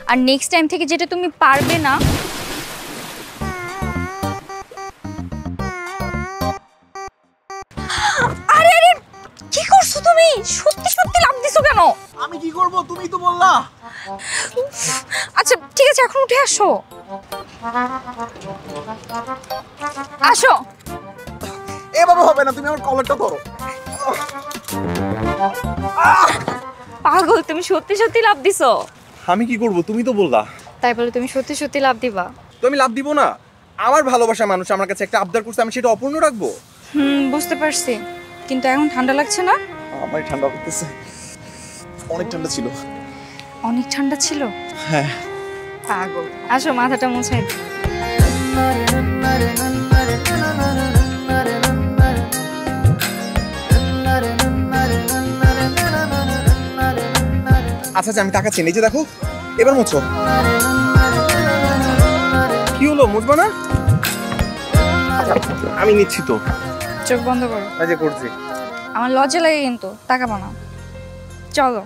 আর next time থেকে যেটা তুমি পারবে না, আরে আরে কি করছো তুমি? সত্যি সত্যি লাফ দিছো কেন? আমি কি করব, তুমিই তো বললা। আচ্ছা ঠিক আছে, এখন উঠে আসো। আসো। এভাবে হবে না, তুমি আমার কলারটা ধরো। পাগল, তুমি সত্যি সত্যি লাফ দিছো? আমি কি করব, তুমি তো বললা। তাই বলে তুমি সত্যি সত্যি লাফ দিবা? তো আমি লাভ দিব না? আমার ভালোবাসা মানুষ আমার কাছে একটা আবদার করছে, আমি সেটা অপূর্ণ রাখবো? বুঝতে পারছি, কিন্তু এখন ঠান্ডা লাগছে না? আমার ঠান্ডা লাগতেছে, অনেক ঠান্ডা ছিল। অনেক ঠান্ডা ছিল? হ্যাঁ। পাগল, আসো মাথাটা মুছাই দিই। আচ্ছা আচ্ছা, আমি তাকাচ্ছি, এই যে দেখো, এবার মুছো। কি হলো, মুছবা না? আমি নিচ্ছি তো। চোখ বন্ধ করো। এই যে করছি। আমার লজ্জা লাগে কিন্তু, তাকাবো না। চলো।